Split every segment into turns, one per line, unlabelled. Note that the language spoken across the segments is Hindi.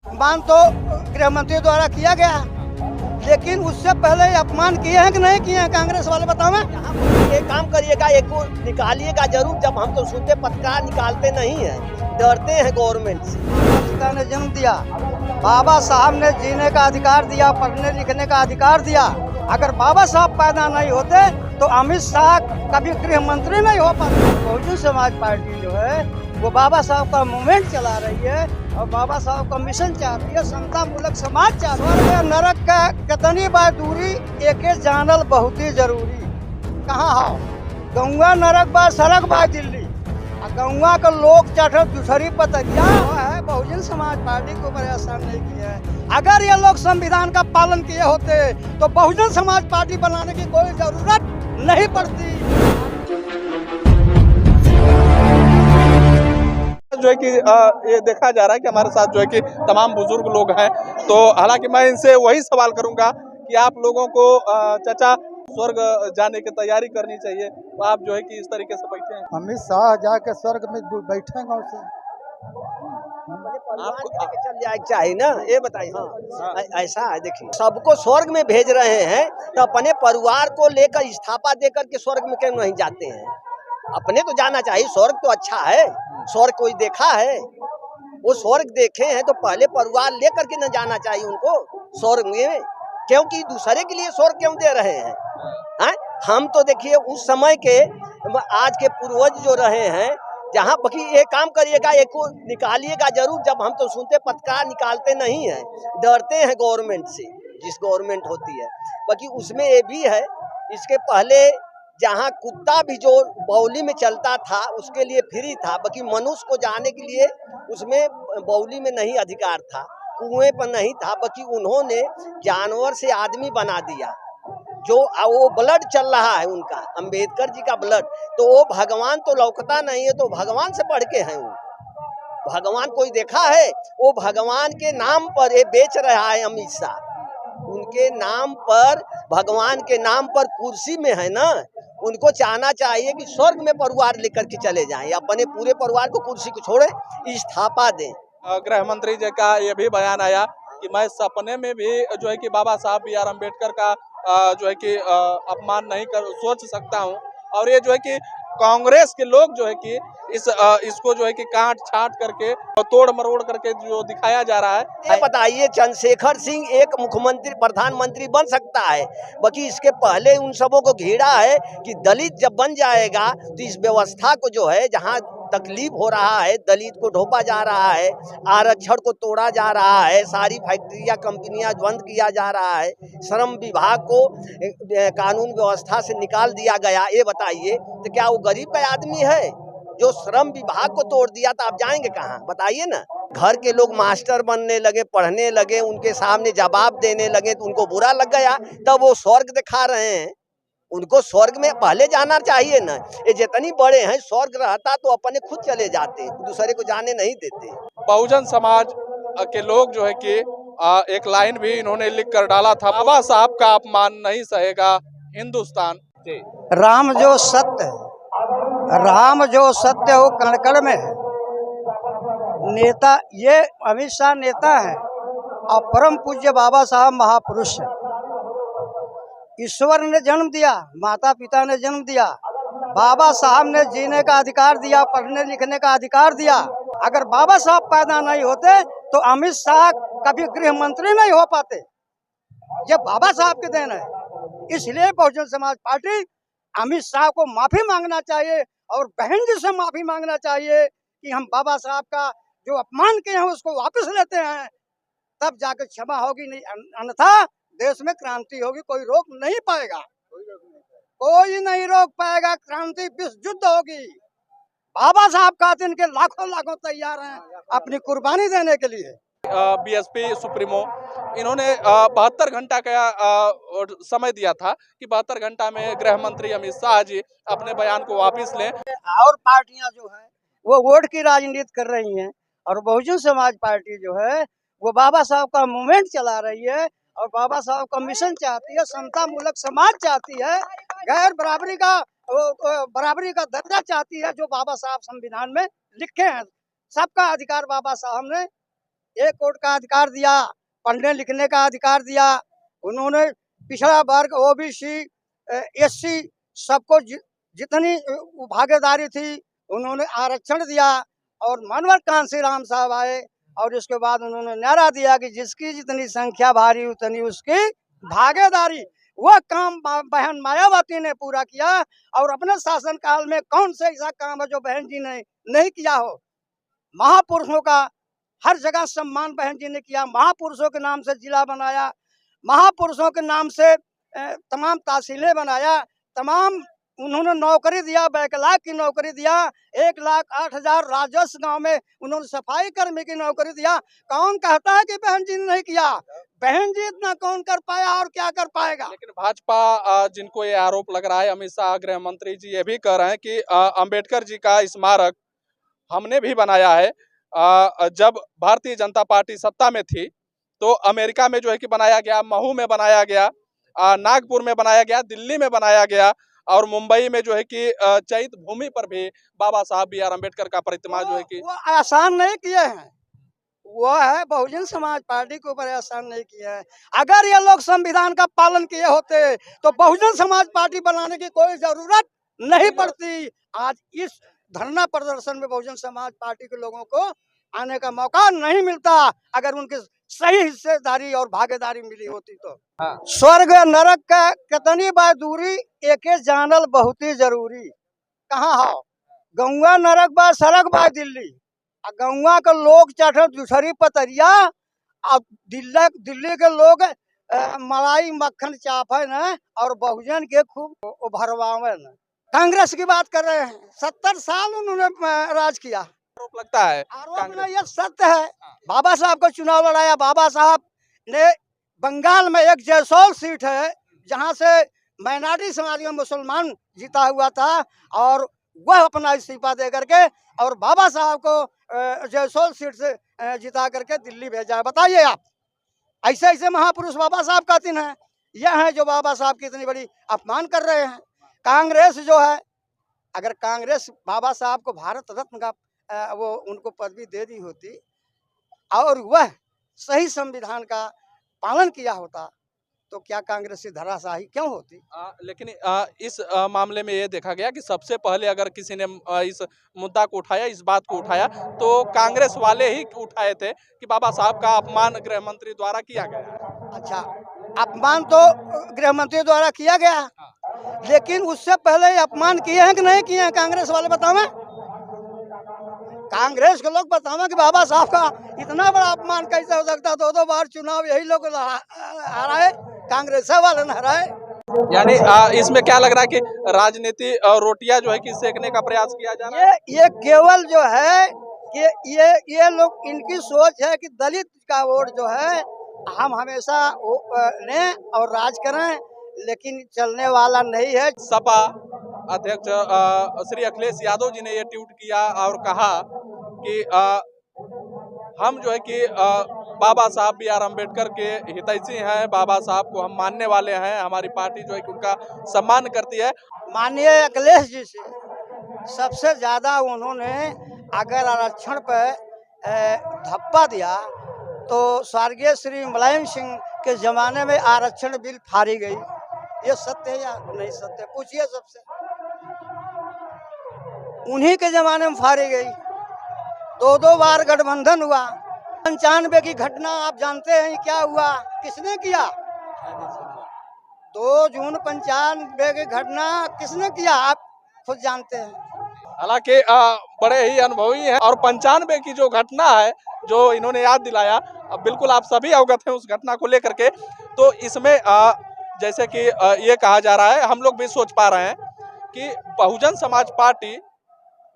अपमान तो गृह मंत्री द्वारा किया गया, लेकिन उससे पहले अपमान किए हैं कि नहीं किए हैं कांग्रेस वाले बताओ।
एक काम करिएगा, एक को निकालिएगा जरूर। जब हम तो सूते पत्रकार निकालते नहीं है, डरते हैं गवर्नमेंट से।
पिता ने जन्म दिया, बाबा साहब ने जीने का अधिकार दिया, पढ़ने लिखने का अधिकार दिया। अगर बाबा साहब पैदा नहीं होते तो अमित शाह कभी गृह मंत्री नहीं हो पाते। बहुजन समाज पार्टी जो है वो बाबा साहब का मूवमेंट चला रही है और बाबा साहब का मिशन चाहती है, समता मूलक समाज चाहती है। स्वर्ग नरक का कितनी बार दूरी एके जानल बहुत ही जरूरी। कहाँ हो गंगा नरक बा सड़क बा दिल्ली, गंगा का लोग चढ़ दूसरी पतरिया है। बहुजन समाज पार्टी को परेशान नहीं किया है। अगर ये लोग संविधान का पालन किए होते तो बहुजन समाज पार्टी बनाने की कोई जरूरत नहीं पड़ती।
जो है कि ये देखा जा रहा है कि हमारे साथ जो है कि तमाम बुजुर्ग लोग हैं। तो हालांकि मैं इनसे वही सवाल करूंगा कि आप लोगों को चाचा स्वर्ग जाने की तैयारी करनी चाहिए, तो आप जो है कि इस तरीके से बैठे हैं।
अमित शाह जाके स्वर्ग में बैठेंगे उसे
आपको चल जाए चाहिए ना, ये बताइए। हाँ, ऐसा है। देखिए, सबको स्वर्ग में भेज रहे हैं तो अपने परिवार को लेकर इस्तीफा देकर के स्वर्ग में क्यों नहीं जाते हैं? अपने तो जाना चाहिए। स्वर्ग तो अच्छा है, स्वर्ग कोई देखा है? वो स्वर्ग देखे हैं तो पहले परिवार लेकर के न जाना चाहिए उनको स्वर्ग में, क्योंकि दूसरे के लिए स्वर्ग क्यों दे रहे हैं? हम तो देखिए उस समय के आज के पूर्वज जो रहे हैं, जहाँ बाकी एक काम करिएगा, एक को निकालिएगा जरूर। जब हम तो सुनते पत्रकार निकालते नहीं है, डरते हैं गवर्नमेंट से, जिस गवर्नमेंट होती है। बाकी उसमें ये भी है, इसके पहले जहाँ कुत्ता भी जो बौली में चलता था उसके लिए फ्री था, बाकी मनुष्य को जाने के लिए उसमें बौली में नहीं अधिकार था, कुएं पर नहीं था। बाकी उन्होंने जानवर से आदमी बना दिया। जो वो ब्लड चल रहा है उनका, अंबेडकर जी का ब्लड, तो वो भगवान तो लौकता नहीं है, तो भगवान से बढ़ के हैं वो। भगवान कोई देखा है? वो भगवान के नाम पर ये बेच रहा है अमित शाह। उनके नाम पर, भगवान के नाम पर कुर्सी में है ना, उनको चाहना चाहिए कि स्वर्ग में परिवार लेकर के चले जाएं, अपने पूरे परिवार को कुर्सी को छोड़े इस्तीफा दें।
गृह मंत्री जी का ये भी बयान आया कि मैं सपने में भी जो है कि बाबा साहब बी आर अम्बेडकर का जो है कि अपमान नहीं कर सोच सकता हूं। और ये जो है कि कांग्रेस के लोग जो है कि इसको जो है कि काट छाट करके तोड़ मरोड़ करके जो दिखाया जा रहा है।
बताइए, चंद्रशेखर सिंह एक मुख्यमंत्री प्रधानमंत्री बन सकता है, बाकी इसके पहले उन सबों को घेरा है कि दलित जब बन जाएगा तो इस व्यवस्था को जो है, जहां तकलीफ हो रहा है, दलित को ढोपा जा रहा है, आरक्षण को तोड़ा जा रहा है, सारी फैक्ट्रियां कंपनियां बंद किया जा रहा है, श्रम विभाग को कानून व्यवस्था से निकाल दिया गया। ये बताइए, तो क्या वो गरीब का आदमी है जो श्रम विभाग को तोड़ दिया? तो आप जाएंगे कहाँ? बताइए ना। घर के लोग मास्टर बनने लगे, पढ़ने लगे, उनके सामने जवाब देने लगे तो उनको बुरा लग गया, तब वो स्वर्ग दिखा रहे हैं। उनको स्वर्ग में पहले जाना चाहिए ना। ये जितनी बड़े हैं, स्वर्ग रहता तो अपने खुद चले जाते, दूसरे को जाने नहीं देते।
बहुजन समाज के लोग जो है कि एक लाइन भी इन्होंने लिख कर डाला था, बाबा साहब का अपमान नहीं सहेगा हिंदुस्तान।
राम जो सत्य है, राम जो सत्य वो कण कण में है। नेता ये अमित शाह नेता है और परम पूज्य बाबा साहब महापुरुष है। ईश्वर ने जन्म दिया, माता पिता ने जन्म दिया, बाबा साहब ने जीने का अधिकार दिया, पढ़ने लिखने का अधिकार दिया। अगर बाबा साहब पैदा नहीं होते तो अमित शाह कभी गृह मंत्री नहीं हो पाते। ये बाबा साहब के देन है। इसलिए बहुजन समाज पार्टी अमित शाह को माफी मांगना चाहिए और बहन जी से माफी मांगना चाहिए कि हम बाबा साहब का जो अपमान किए हैं उसको वापस लेते हैं, तब जाकर क्षमा होगी। नहीं अन्यथा देश में क्रांति होगी, कोई रोक नहीं पाएगा, कोई नहीं रोक पाएगा। क्रांति विश्व युद्ध होगी। बाबा साहब का इनके लाखों लाखों तैयार हैं अपनी कुर्बानी देने के लिए।
बीएसपी सुप्रीमो इन्होंने 72 घंटा का समय दिया था कि 72 घंटा में गृह मंत्री अमित शाह जी अपने बयान को वापस लें।
और पार्टियां जो है वो वोट की राजनीति कर रही हैं और बहुजन समाज पार्टी जो है वो बाबा साहब का मूवमेंट चला रही है और बाबा साहब का मिशन चाहती है, समता मूलक समाज चाहती है, गैर बराबरी का दर्जा चाहती है, जो बाबा साहब संविधान में लिखे हैं। सबका अधिकार बाबा साहब ने एक वोट का अधिकार दिया, पढ़ने लिखने का अधिकार दिया। उन्होंने पिछड़ा वर्ग, ओबीसी, एससी सबको जितनी भागीदारी थी उन्होंने आरक्षण दिया। और मनोहर कांसी राम साहब आए और इसके बाद उन्होंने नारा दिया कि जिसकी जितनी संख्या भारी उतनी उसकी भागीदारी। वह काम बहन मायावती ने पूरा किया। और अपने शासन काल में कौन से ऐसा काम है जो बहन जी ने नहीं किया हो। महापुरुषों का हर जगह सम्मान बहन जी ने किया। महापुरुषों के नाम से जिला बनाया, महापुरुषों के नाम से तमाम तहसीलें बनाया, तमाम उन्होंने नौकरी दिया, बैकलाग की नौकरी दिया, 1,08,000 राजस्व गांव में उन्होंने सफाई कर्मी की नौकरी दिया। कौन कहता है कि बहन जी ने नहीं किया? बहन जी इतना कौन कर पाया और क्या कर पाएगा?
लेकिन भाजपा जिनको ये आरोप लग रहा है, अमित शाह गृह मंत्री जी ये भी कह रहे हैं कि अंबेडकर जी का स्मारक हमने भी बनाया है। जब भारतीय जनता पार्टी सत्ता में थी तो अमेरिका में जो है कि बनाया गया, महू में बनाया गया, नागपुर में बनाया गया, दिल्ली में बनाया गया और मुंबई में जो है कि चैत भूमि पर भी बाबा साहब बी आर अम्बेडकर का प्रतिमा जो है कि
वो आसान नहीं किए हैं। वो है बहुजन समाज पार्टी के ऊपर आसान नहीं किया है। अगर ये लोग संविधान का पालन किए होते तो बहुजन समाज पार्टी बनाने की कोई जरूरत नहीं पड़ती। आज इस धरना प्रदर्शन में बहुजन समाज पार्टी के लोगों को आने का मौका नहीं मिलता। अगर उनकी सही हिस्सेदारी और भागीदारी मिली होती तो। स्वर्ग नरक का कितनी बार दूरी एके जानल बहुत ही जरूरी। कहाँ हो गौवा नरक बा सड़क बा दिल्ली। गौवा के लोग चढ़ दूसरी पतरिया। अब दिल्ली के लोग मलाई मक्खन चापे न और बहुजन के खूब भरवावे न। कांग्रेस की बात कर रहे हैं, 70 साल उन्होंने राज किया।
आरोप लगता है
आरोप नहीं, ये सत्य है। बाबा साहब को चुनाव लड़ाया। बाबा साहब ने बंगाल में एक जयसोल सीट है जहां से माइनॉरिटी समाज का मुसलमान जीता हुआ था और वह अपना इस्तीफा दे करके और बाबा साहब को जयसोल सीट से जिता करके दिल्ली भेजा। बताइए आप, ऐसे ऐसे महापुरुष बाबा साहब का दिन है। यह है जो बाबा साहब की इतनी बड़ी अपमान कर रहे हैं। कांग्रेस जो है, अगर कांग्रेस बाबा साहब को भारत रत्न का वो उनको पदवी दे दी होती और वह सही संविधान का पालन किया होता तो क्या कांग्रेस की धराशाही क्यों होती?
लेकिन इस मामले में ये देखा गया कि सबसे पहले अगर किसी ने इस मुद्दा को उठाया, इस बात को उठाया तो कांग्रेस वाले ही उठाए थे कि बाबा साहब का अपमान गृह मंत्री द्वारा किया गया।
अच्छा, अपमान तो गृह मंत्री द्वारा किया गया, लेकिन उससे पहले अपमान किए हैं कि नहीं किए हैं कांग्रेस वाले? बताओ, कांग्रेस के लोग बताओ कि बाबा साहब का इतना बड़ा अपमान कैसे हो सकता? 2-2 बार चुनाव यही लोग हराए, कांग्रेस वाले न हराए।
यानी इसमें क्या लग रहा है कि राजनीति और रोटियां जो है कि सेकने का प्रयास किया जा रहा है?
ये केवल जो है कि ये लोग, इनकी सोच है कि दलित का वोट जो है हम हमेशा लें और राज करें, लेकिन चलने वाला नहीं है।
सपा अध्यक्ष श्री अखिलेश यादव जी ने ये ट्वीट किया और कहा कि हम जो है कि बाबा साहब बी आर अम्बेडकर के हितैषी हैं, बाबा साहब को हम मानने वाले हैं, हमारी पार्टी जो है कि उनका सम्मान करती है।
माननीय अखिलेश जी से सबसे ज्यादा उन्होंने अगर आरक्षण पर धप्पा दिया तो स्वर्गीय श्री मुलायम सिंह के जमाने में आरक्षण बिल फाड़ी गई। ये सत्य है या नहीं सत्य? पूछिए सबसे। उन्हीं के जमाने में फाड़ी गई। 2-2 बार गठबंधन हुआ। 95 की घटना आप जानते हैं क्या हुआ, किसने किया? 2 जून 95 की घटना किसने किया आप खुद जानते हैं।
हालांकि बड़े ही अनुभवी हैं और 95 की जो घटना है जो इन्होंने याद दिलाया, अब बिल्कुल आप सभी अवगत हैं उस घटना को लेकर के। तो इसमें जैसे कि ये कहा जा रहा है, हम लोग भी सोच पा रहे हैं कि Bahujan Samaj party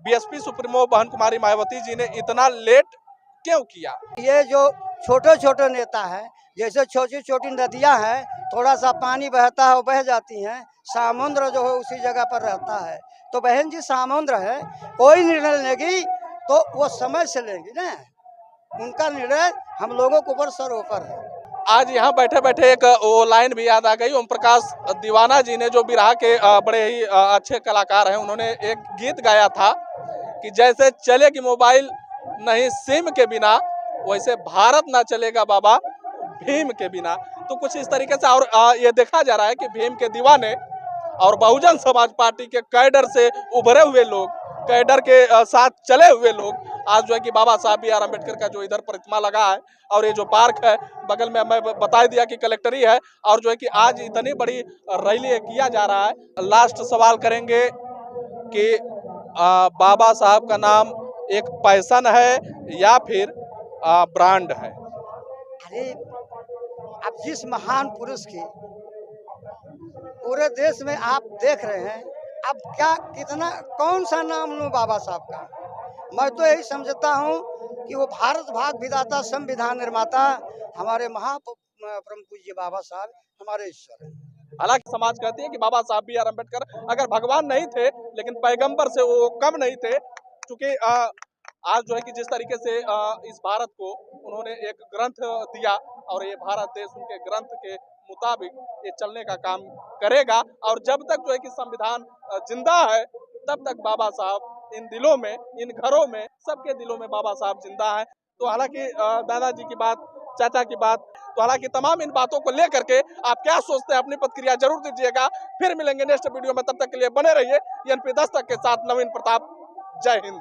BSP supremo बहन कुमारी मायावती जी ने इतना लेट क्यों किया? ये
जो छोटे छोटे नेता हैं, जैसे छोटी छोटी नदियां हैं, थोड़ा सा पानी बहता है वो बह जाती हैं, समुद्र जो है उसी जगह पर रहता है। तो बहन जी समुद्र है, कोई निर्णय लेगी तो वो समय से लेंगी ना, उनका निर्णय हम लोगों के ऊपर सर ऊपर है।
आज यहाँ बैठे बैठे एक वो लाइन भी याद आ गई। ओम प्रकाश दीवाना जी ने, जो बिरहा के बड़े ही अच्छे कलाकार हैं, उन्होंने एक गीत गाया था कि जैसे चलेगी मोबाइल नहीं सिम के बिना, वैसे भारत ना चलेगा बाबा भीम के बिना। तो कुछ इस तरीके से। और ये देखा जा रहा है कि भीम के दीवाने और बहुजन समाज पार्टी के कैडर से उभरे हुए लोग, कैडर के साथ चले हुए लोग आज जो है कि बाबा साहब बी आर अम्बेडकर का जो इधर प्रतिमा लगा है और ये जो पार्क है बगल में, मैं बता दिया कि कलेक्टरी है, और जो है कि आज इतनी बड़ी रैली किया जा रहा है। लास्ट सवाल करेंगे कि बाबा साहब का नाम एक पैशन है या फिर ब्रांड है?
अरे अब जिस महान पुरुष की पूरे देश में आप देख रहे हैं, अब क्या कितना कौन सा नाम लूं बाबा साहब का। मैं तो यही समझता हूं कि वो भारत भाग विधाता, संविधान निर्माता, हमारे परम पूज्य बाबा साहब हमारे ईश्वर हैं।
हालांकि समाज कहती है कि बाबा साहब बी आर अम्बेडकर अगर भगवान नहीं थे लेकिन पैगंबर से वो कम नहीं थे, क्योंकि आज जो है कि जिस तरीके से इस भारत को उन्होंने एक ग्रंथ दिया और ये भारत देश उनके ग्रंथ के मुताबिक ये चलने का काम करेगा। और जब तक जो है कि संविधान जिंदा है तब तक बाबा साहब इन दिलों में, इन घरों में, सबके दिलों में बाबा साहब जिंदा है। तो हालांकि दादाजी की बात, चाचा की बात, तो हालांकि तमाम इन बातों को लेकर के आप क्या सोचते हैं अपनी प्रतिक्रिया जरूर दीजिएगा। फिर मिलेंगे नेक्स्ट वीडियो में, तब तक के लिए बने रहिए एनपी दस्तक के साथ। नवीन प्रताप, जय हिंद।